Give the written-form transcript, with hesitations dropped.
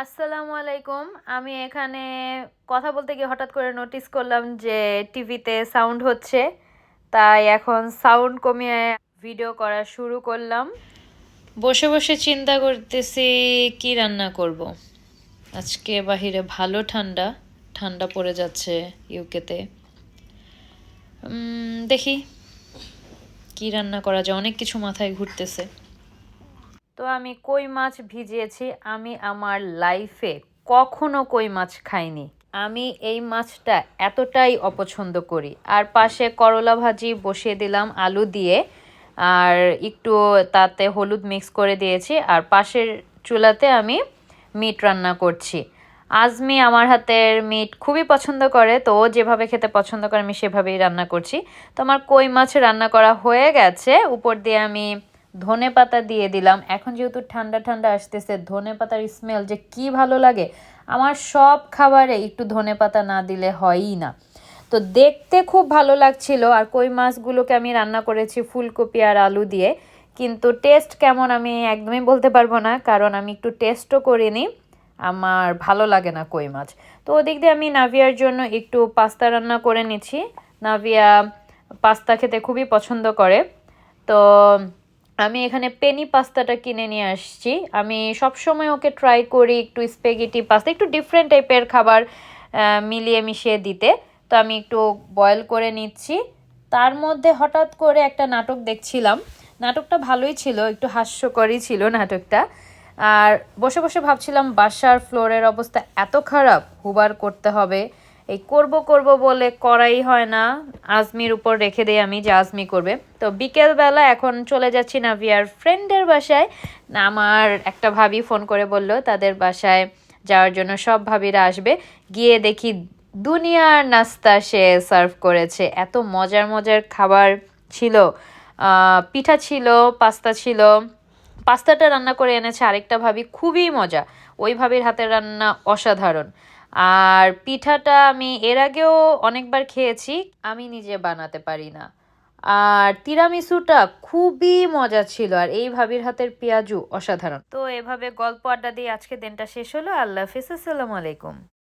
আসসালামু আলাইকুম। আমি এখানে কথা বলতে গিয়ে হঠাৎ করে নোটিস করলাম যে টিভিতে সাউন্ড হচ্ছে। তাই এখন সাউন্ড কমিয়ে ভিডিও করা শুরু করলাম। বসে বসে চিন্তা করতেছি কি রান্না করব। আজকে বাহিরে ভালো ঠান্ডা ঠান্ডা পড়ে যাচ্ছে ইউকেতে। দেখি কি রান্না করা যায়, অনেক কিছু মাথায় ঘুরতেছে। তো আমি কই মাছ ভিজিয়েছি। আমি আমার লাইফে কখনো কই মাছ খাইনি। আমি এই মাছটা এতটাই অপছন্দ করি। আর পাশে করলা ভাজি বসিয়ে দিলাম আলু দিয়ে, আর একটু তাতে হলুদ মিক্স করে দিয়েছি। আর পাশের চুলাতে আমি মিট রান্না করছি। আজমি আমার হাতের মিট খুবই পছন্দ করে, তো ও যেভাবে খেতে পছন্দ করে আমি সেভাবেই রান্না করছি। তো আমার কই মাছ রান্না করা হয়ে গেছে। উপর দিয়ে আমি ধনেপাতা দিয়ে দিলাম। এখন যেহেতু ঠান্ডা ঠান্ডা আসতেছে, ধনেপাতার স্মেল যে কি ভালো লাগে। আমার সব খাবারে একটু ধনেপাতা না দিলে হয়ই না। তো দেখতে খুব ভালো লাগছিল। আর কই মাছগুলোকে আমি রান্না করেছি ফুলকপি আর আলু দিয়ে, কিন্তু টেস্ট কেমন আমি একদমই বলতে পারবো না, কারণ আমি একটু টেস্টও করিনি। আমার ভালো লাগে না কই মাছ। তো ওদিক দিয়ে আমি নাভিয়ার জন্য একটু পাস্তা রান্না করে নিচ্ছি। নাভিয়া পাস্তা খেতে খুবই পছন্দ করে। তো আমি এখানে পেনি পাস্তাটা কিনে নিয়ে আসছি। আমি সবসময় ওকে ট্রাই করি একটু স্প্যাগেটি পাস্তা, একটু ডিফারেন্ট টাইপের খাবার মিলিয়ে মিশিয়ে দিতে। তো আমি একটু বয়েল করে নিচ্ছি। তার মধ্যে হঠাৎ করে একটা নাটক দেখছিলাম। নাটকটা ভালোই ছিল, একটু হাস্যকরই ছিল নাটকটা। আর বসে বসে ভাবছিলাম বাসার ফ্লোরের অবস্থা এত খারাপ, হুবার করতে হবে। এই করব করব বলে করাই হয় না। আজমির উপর রেখে দেই আমি যে আজমি করবে। তো বিকেলবেলা এখন চলে যাচ্ছি নাভিয়ার ফ্রেন্ডের বাসায়। না, আমার একটা ভাবি ফোন করে বলল তাদের বাসায় যাওয়ার জন্য সব ভাবিরা আসবে। গিয়ে দেখি দুনিয়ার নাস্তা সে সার্ভ করেছে। এত মজার মজার খাবার ছিল। পিঠা ছিল, পাস্তা ছিল। পাস্তাটা রান্না করে এনেছে আরেকটা ভাবি, খুবই মজা। ওই ভাবির হাতের রান্না অসাধারণ। আর পিঠাটা আমি এর আগেও অনেকবার খেয়েছি, আমি নিজে বানাতে পারি না। আর তিরামিসুটা খুবই মজা ছিল। আর এই ভাবির হাতের পেঁয়াজু অসাধারণ। তো এভাবে গল্প আড্ডা দিয়ে আজকে দিনটা শেষ হলো। আল্লাহ হাফিজ, আসসালামু আলাইকুম।